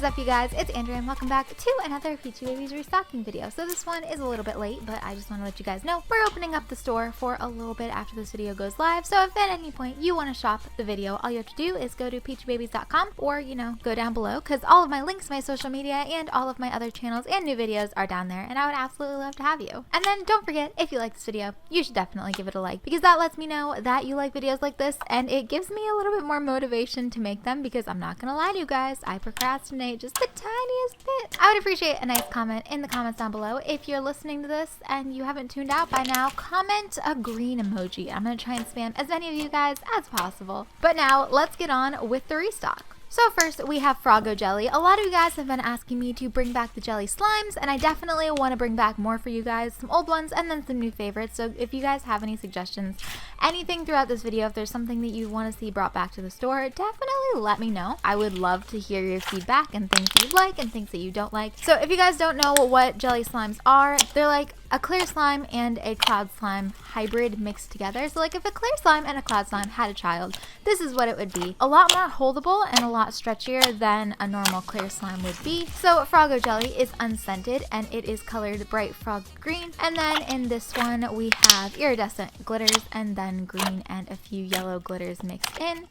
is up, you guys? It's Andrea and welcome back to another Peachybbies restocking video. So this one is a little bit late, but I just want to let you guys know we're opening up the store for a little bit after this video goes live. So if at any point you want to shop the video, all you have to do is go to peachybbies.com or, you know, go down below because all of my links, my social media, and all of my other channels and new videos are down there, and I would absolutely love to have you. And then don't forget, if you like this video, you should definitely give it a like because that lets me know that you like videos like this, and it gives me a little bit more motivation to make them because I'm not gonna lie to you guys, I procrastinate just the tiniest bit. I would appreciate a nice comment in the comments down below. If you're listening to this and you haven't tuned out by now, comment a green emoji. I'm gonna try and spam as many of you guys as possible. But now let's get on with the restock. So first we have Froggo jelly. A lot of you guys have been asking me to bring back the jelly slimes, and I definitely want to bring back more for you guys, some old ones and then some new favorites. So if you guys have any suggestions, anything throughout this video, if there's something that you want to see brought back to the store, definitely let me know. I would love to hear your feedback and things you like and things that you don't like. So if you guys don't know what jelly slimes are, they're like a clear slime and a cloud slime hybrid mixed together. So like if a clear slime and a cloud slime had a child, this is what it would be. A lot more holdable and a lot stretchier than a normal clear slime would be. So Froggo jelly is unscented and it is colored bright frog green. And then in this one we have iridescent glitters and then green and a few yellow glitters mixed in.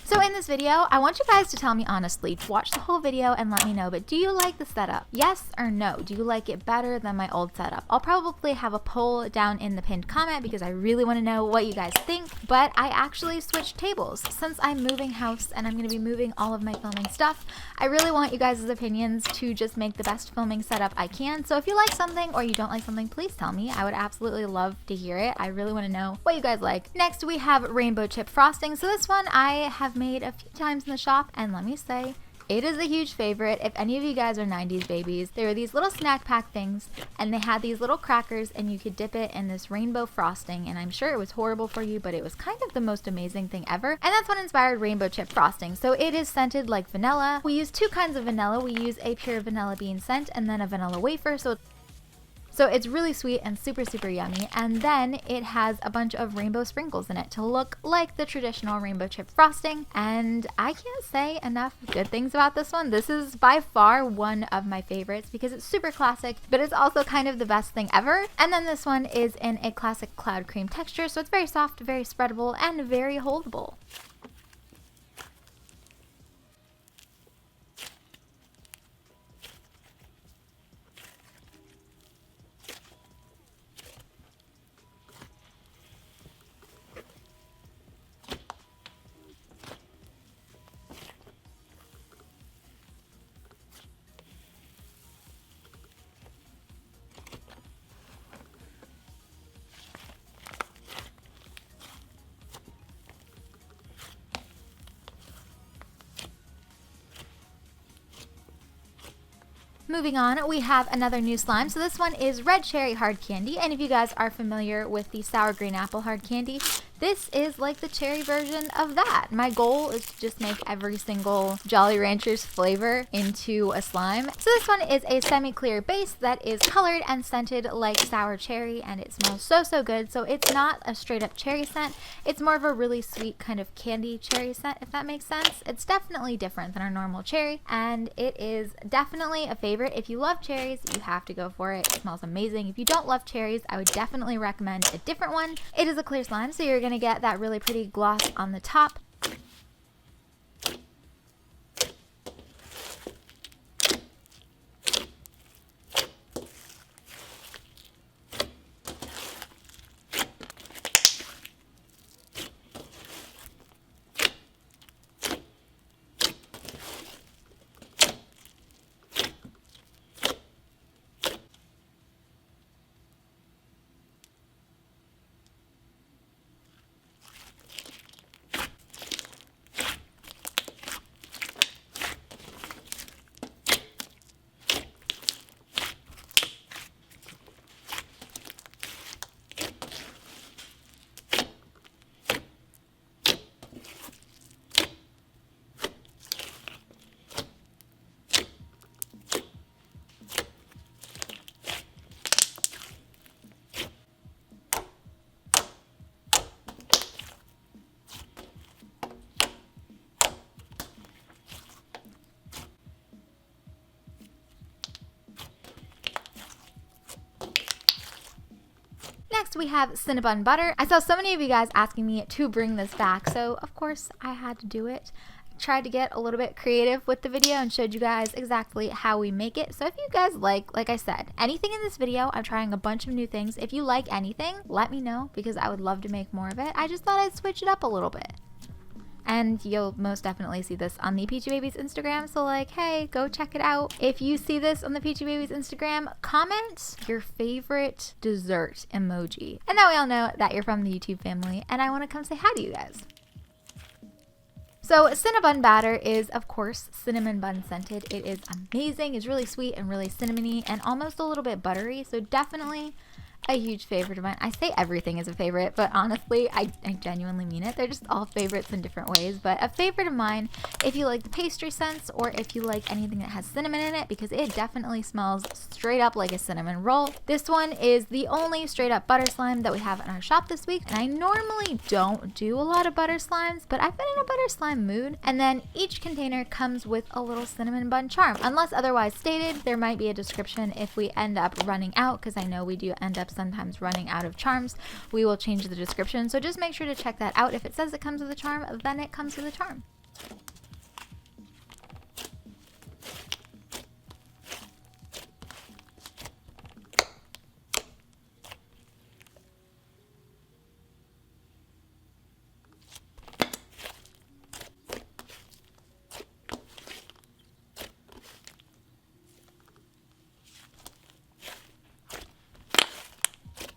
So in this video, I want you guys to tell me honestly, watch the whole video and let me know, but do you like the setup? Yes or no? Do you like it better than my old setup? I'll probably have a poll down in the pinned comment because I really want to know what you guys think, but I actually switched tables. Since I'm moving house and I'm going to be moving all of my filming stuff, I really want you guys' opinions to just make the best filming setup I can. So if you like something or you don't like something, please tell me. I would absolutely love to hear it. I really want to know what you guys like. Next, we have rainbow chip frosting. So this one I have made a few times in the shop, and let me say, it is a huge favorite. If any of you guys are 90s babies, there were these little snack pack things and they had these little crackers and you could dip it in this rainbow frosting, and I'm sure it was horrible for you, but it was kind of the most amazing thing ever, and that's what inspired rainbow chip frosting. So it is scented like vanilla. We use two kinds of vanilla. We use a pure vanilla bean scent and then a vanilla wafer, so it's really sweet and super, super yummy. And then it has a bunch of rainbow sprinkles in it to look like the traditional rainbow chip frosting. And I can't say enough good things about this one. This is by far one of my favorites because it's super classic, but it's also kind of the best thing ever. And then this one is in a classic cloud cream texture. So it's very soft, very spreadable, and very holdable. Moving on, we have another new slime. So this one is red cherry hard candy, and if you guys are familiar with the sour green apple hard candy, this is like the cherry version of that. My goal is to just make every single Jolly Ranchers flavor into a slime. So this one is a semi-clear base that is colored and scented like sour cherry, and it smells so, so good. So it's not a straight up cherry scent. It's more of a really sweet kind of candy cherry scent, if that makes sense. It's definitely different than our normal cherry, and it is definitely a favorite. If you love cherries, you have to go for it. It smells amazing. If you don't love cherries, I would definitely recommend a different one. It is a clear slime, so you're going to get that really pretty gloss on the top. Next we have Cinnabon Butter. I saw so many of you guys asking me to bring this back, so of course I had to do it. Tried to get a little bit creative with the video and showed you guys exactly how we make it. So if you guys like I said, anything in this video, I'm trying a bunch of new things. If you like anything, let me know because I would love to make more of it. I just thought I'd switch it up a little bit. And you'll most definitely see this on the Peachybbies Instagram, so like, hey, go check it out. If you see this on the Peachybbies Instagram, comment your favorite dessert emoji. And now we all know that you're from the YouTube family, and I want to come say hi to you guys. So Cinnabon Batter is, of course, cinnamon bun scented. It is amazing. It's really sweet and really cinnamony and almost a little bit buttery, so definitely a huge favorite of mine. I say everything is a favorite, but honestly, I genuinely mean it. They're just all favorites in different ways, but a favorite of mine if you like the pastry scents or if you like anything that has cinnamon in it, because it definitely smells straight up like a cinnamon roll. This one is the only straight up butter slime that we have in our shop this week, and I normally don't do a lot of butter slimes, but I've been in a butter slime mood. And then each container comes with a little cinnamon bun charm. Unless otherwise stated, there might be a description if we end up running out, because I know we do end up sometimes running out of charms. We will change the description, so just make sure to check that out. If it says it comes with a charm, then it comes with a charm.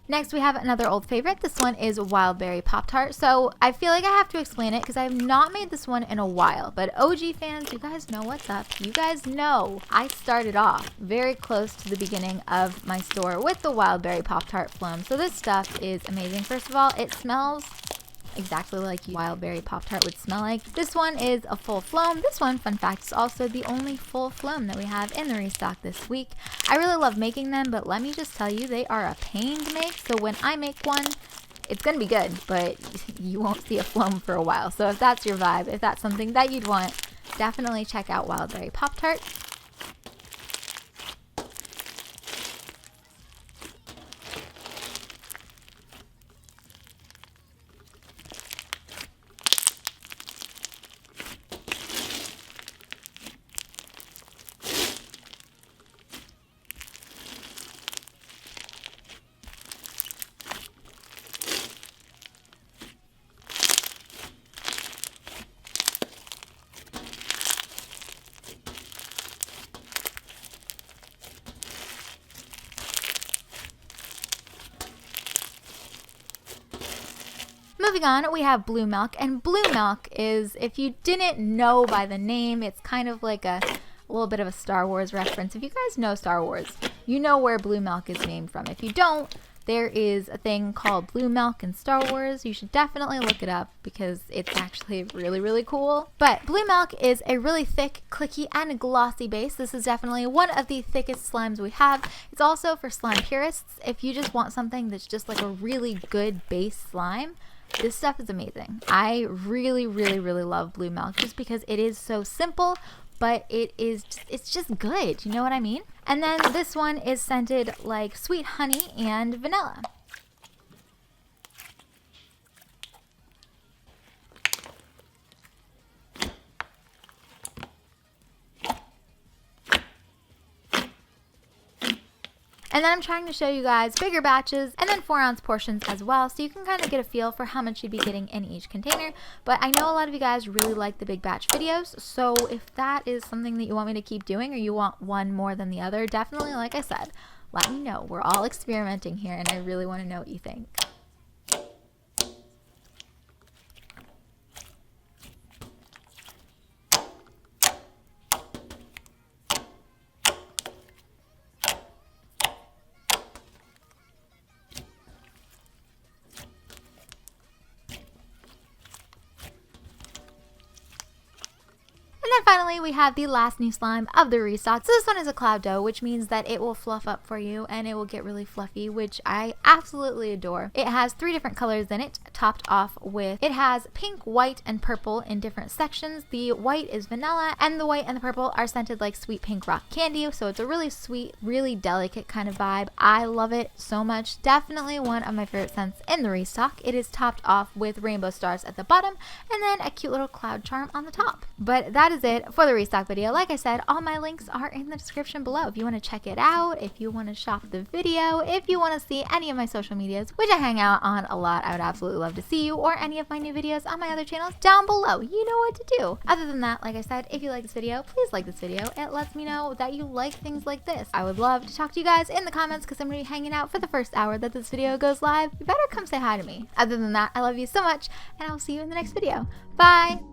Next, we have another old favorite. This one is Wild Berry Pop-Tart. So I feel like I have to explain it because I have not made this one in a while. But OG fans, you guys know what's up. You guys know I started off very close to the beginning of my store with the Wild Berry Pop-Tart Floam. So this stuff is amazing. First of all, it smells exactly like Wild Berry Pop-Tart would smell like. This one is a full floam. This one, fun fact, is also the only full floam that we have in the restock this week. I really love making them, but let me just tell you, they are a pain to make. So when I make one, it's gonna be good, but you won't see a floam for a while. So if that's your vibe, if that's something that you'd want, definitely check out Wild Berry Pop-Tart. Moving on, we have Blue Milk, and Blue Milk is, if you didn't know by the name, it's kind of like a little bit of a Star Wars reference. If you guys know Star Wars, you know where Blue Milk is named from. If you don't, there is a thing called Blue Milk in Star Wars. You should definitely look it up because it's actually really, really cool. But Blue Milk is a really thick, clicky, and glossy base. This is definitely one of the thickest slimes we have. It's also for slime purists. If you just want something that's just like a really good base slime, this stuff is amazing. I really, really, really love Blue Milk just because it is so simple, but it's just good. You know what I mean? And then this one is scented like sweet honey and vanilla. And then I'm trying to show you guys bigger batches and then 4-ounce portions as well, so you can kind of get a feel for how much you'd be getting in each container. But I know a lot of you guys really like the big batch videos, so if that is something that you want me to keep doing or you want one more than the other, definitely, like I said, let me know. We're all experimenting here, and I really want to know what you think. then finally, we have the last new slime of the restock. So this one is a cloud dough, which means that it will fluff up for you and it will get really fluffy, which I absolutely adore. It has 3 different colors in it, topped off with, it has pink, white, and purple in different sections. The white is vanilla, and the white and the purple are scented like sweet pink rock candy. So it's a really sweet, really delicate kind of vibe. I love it so much. Definitely one of my favorite scents in the restock. It is topped off with rainbow stars at the bottom and then a cute little cloud charm on the top. But that is it for the restock video. Like I said, all my links are in the description below if you want to check it out, if you want to shop the video, if you want to see any of my social medias, which I hang out on a lot. I would absolutely love to see you, or any of my new videos on my other channels down below. You know what to do. Other than that, like I said, if you like this video, please like this video. It lets me know that you like things like this. I would love to talk to you guys in the comments because I'm going to be hanging out for the first hour that this video goes live. You better come say hi to me. Other than that, I love you so much, and I'll see you in the next video. Bye!